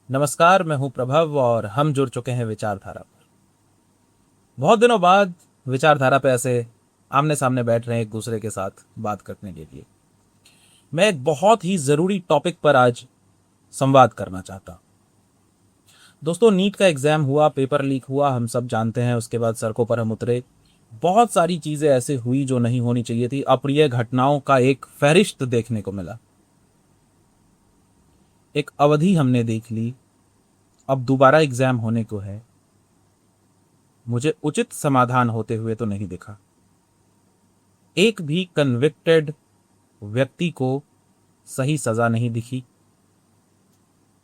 नमस्कार, मैं हूं प्रभव और हम जुड़ चुके हैं विचारधारा पर। बहुत दिनों बाद विचारधारा पे ऐसे आमने सामने बैठ रहे हैं एक दूसरे के साथ बात करने के लिए। मैं एक बहुत ही जरूरी टॉपिक पर आज संवाद करना चाहता हूं। दोस्तों, नीट का एग्जाम हुआ, पेपर लीक हुआ, हम सब जानते हैं। उसके बाद सड़कों पर हम उतरे। बहुत सारी चीजें ऐसे हुई जो नहीं होनी चाहिए थी। अप्रिय घटनाओं का एक फहरिस्त देखने को मिला। एक अवधि हमने देख ली। अब दोबारा एग्जाम होने को है। मुझे उचित समाधान होते हुए तो नहीं दिखा। एक भी कन्विक्टेड व्यक्ति को सही सजा नहीं दिखी।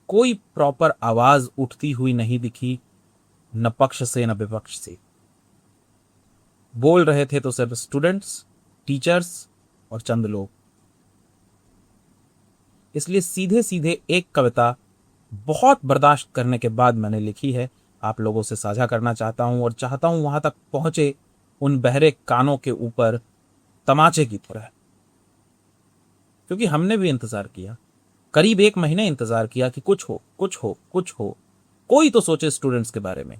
कोई प्रॉपर आवाज उठती हुई नहीं दिखी, न पक्ष से न विपक्ष से। बोल रहे थे तो सिर्फ स्टूडेंट्स, टीचर्स और चंद लोग। इसलिए सीधे सीधे एक कविता बहुत बर्दाश्त करने के बाद मैंने लिखी है, आप लोगों से साझा करना चाहता हूं और चाहता हूं वहां तक पहुंचे उन बहरे कानों के ऊपर तमाचे की तरह। क्योंकि हमने भी इंतजार किया, करीब 1 महीने इंतजार किया कि कुछ हो, कुछ हो, कुछ हो, कोई तो सोचे स्टूडेंट्स के बारे में।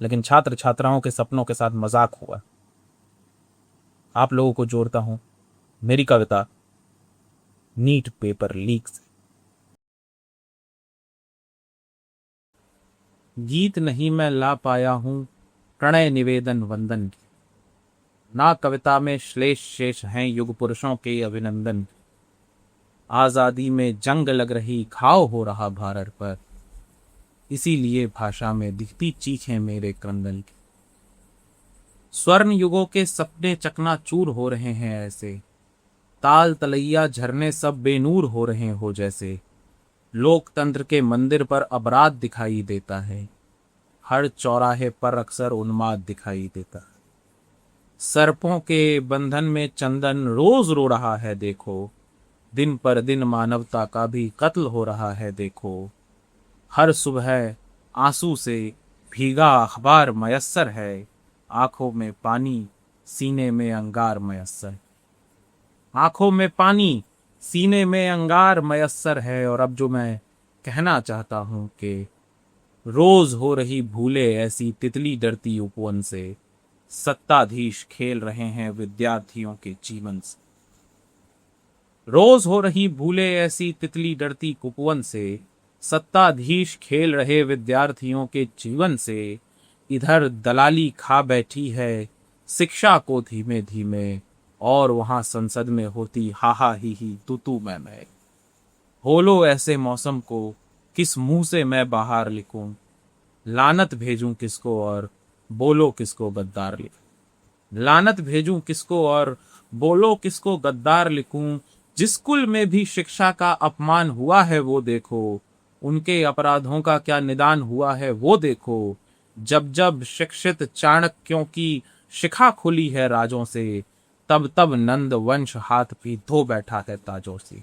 लेकिन छात्र छात्राओं के सपनों के साथ मजाक हुआ। आप लोगों को जोड़ता हूं मेरी कविता नीट पेपर लीक से। गीत नहीं मैं ला पाया हूं प्रणय निवेदन वंदन की। ना कविता में श्लेष शेष हैं युग पुरुषों के अभिनंदन। आजादी में जंग लग रही, घाव हो रहा भारत पर, इसीलिए भाषा में दिखती चीखें मेरे क्रंदन की। स्वर्ण युगों के सपने चकनाचूर हो रहे हैं ऐसे, ताल तलैया झरने सब बेनूर हो रहे हो जैसे। लोकतंत्र के मंदिर पर अपराध दिखाई देता है, हर चौराहे पर अक्सर उन्माद दिखाई देता है। सर्पों के बंधन में चंदन रोज रो रहा है देखो, दिन पर दिन मानवता का भी कत्ल हो रहा है देखो। हर सुबह आंसू से भीगा अखबार मयस्सर है, आंखों में पानी सीने में अंगार मयस्सर। आंखों में पानी सीने में अंगार मयस्सर है। और अब जो मैं कहना चाहता हूं कि रोज हो रही भूले ऐसी तितली डरती उपवन से, सत्ताधीश खेल रहे हैं विद्यार्थियों के जीवन से। रोज हो रही भूले ऐसी तितली डरती कुपवन से, सत्ताधीश खेल रहे विद्यार्थियों के जीवन से। इधर दलाली खा बैठी है शिक्षा को धीमे धीमे, और वहां संसद में होती हाहा ही तू तू मैं। बोलो ऐसे मौसम को किस मुंह से मैं बाहर लिखूं, लानत भेजूं किसको और बोलो किसको गद्दार लिखूं। लानत भेजूं किसको और बोलो किसको गद्दार लिखूं। जिस कुल में भी शिक्षा का अपमान हुआ है वो देखो, उनके अपराधों का क्या निदान हुआ है वो देखो। जब जब शिक्षित चाणक्यों की शिखा खुली है राजों से, तब तब नंद वंश हाथ भी धो बैठा है ताजों से।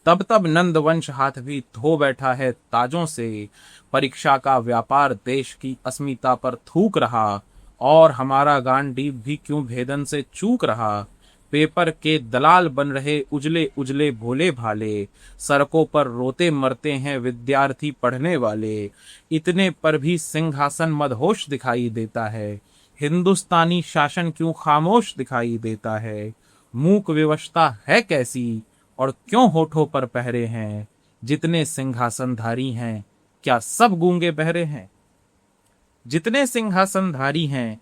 तब तब नंद वंश हाथ भी धो बैठा है ताजों से। परीक्षा का व्यापार देश की अस्मिता पर थूक रहा, और हमारा गांडीव भी क्यों भेदन से चूक रहा। पेपर के दलाल बन रहे उजले उजले भोले भाले, सड़कों पर रोते मरते हैं विद्यार्थी पढ़ने वाले। इतने पर भी सिंहासन मदहोश दिखाई देता है, हिंदुस्तानी शासन क्यों खामोश दिखाई देता है। मूक विवशता है कैसी और क्यों होठों पर पहरे हैं। जितने सिंहासनधारी हैं क्या सब गूंगे बहरे हैं। जितने सिंहासनधारी हैं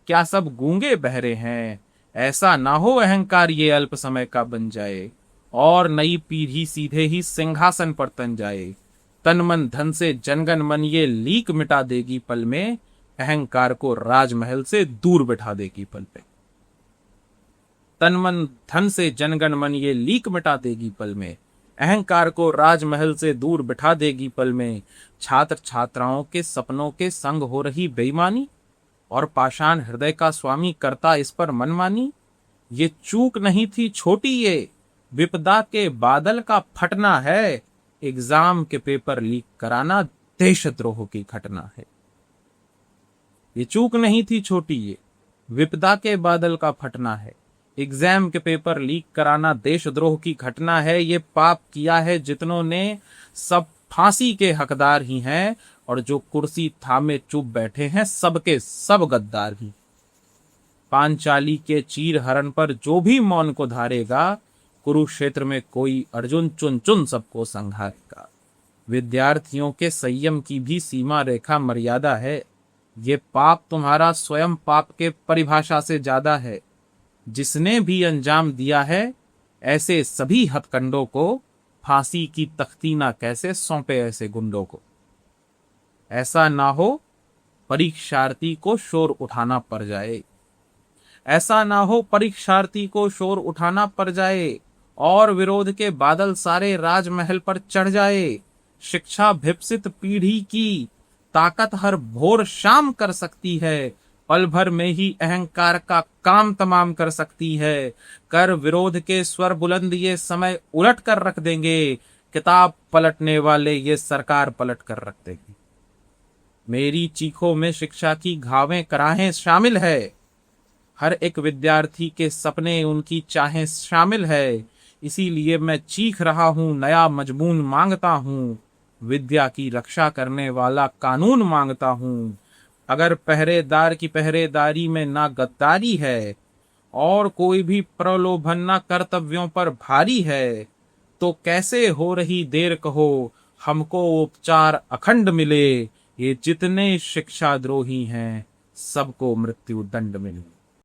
क्या सब गूंगे बहरे हैं। ऐसा ना हो अहंकार ये अल्प समय का बन जाए, और नई पीढ़ी सीधे ही सिंहासन पर तन जाए। तन मन धन से जनगण मन ये लीक मिटा देगी पल में, अहंकार को राजमहल से दूर बिठा देगी पल पे। तन मन धन से जनगण मन ये लीक मिटा देगी पल में, अहंकार को राजमहल से दूर बिठा देगी पल में। छात्र छात्राओं के सपनों के संग हो रही बेईमानी, और पाषाण हृदय का स्वामी करता इस पर मनमानी। ये चूक नहीं थी छोटी, ये विपदा के बादल का फटना है। एग्जाम के पेपर लीक कराना देशद्रोह की घटना है। ये चूक नहीं थी छोटी, ये विपदा के बादल का फटना है। एग्जाम के पेपर लीक कराना देशद्रोह की घटना है। ये पाप किया है जितनों ने, सब फांसी के हकदार ही हैं, और जो कुर्सी थामे चुप बैठे हैं सबके सब गद्दार ही। पांचाली के चीर हरण पर जो भी मौन को धारेगा, कुरुक्षेत्र में कोई अर्जुन चुन चुन सबको संहारेगा। विद्यार्थियों के संयम की भी सीमा रेखा मर्यादा है। ये पाप तुम्हारा स्वयं पाप के परिभाषा से ज्यादा है। जिसने भी अंजाम दिया है, ऐसे सभी हथकंडों को फांसी की तख्ती ना कैसे सौंपे ऐसे गुंडों को। ऐसा ना हो परीक्षार्थी को शोर उठाना पड़ जाए, ऐसा ना हो परीक्षार्थी को शोर उठाना पड़ जाए, और विरोध के बादल सारे राजमहल पर चढ़ जाए। शिक्षा भिप्सित पीढ़ी की ताकत हर भोर शाम कर सकती है, पल भर में ही अहंकार का काम तमाम कर सकती है। कर विरोध के स्वर बुलंद ये समय उलट कर रख देंगे, किताब पलटने वाले ये सरकार पलट कर रख देंगे। मेरी चीखों में शिक्षा की घावें कराहें शामिल है, हर एक विद्यार्थी के सपने उनकी चाहें शामिल है। इसीलिए मैं चीख रहा हूं, नया मजमून मांगता हूं, विद्या की रक्षा करने वाला कानून मांगता हूं। अगर पहरेदार की पहरेदारी में ना गद्दारी है, और कोई भी प्रलोभन ना कर्तव्यों पर भारी है, तो कैसे हो रही देर कहो, हमको उपचार अखंड मिले। ये जितने शिक्षा द्रोही हैं, सबको मृत्यु दंड मिले।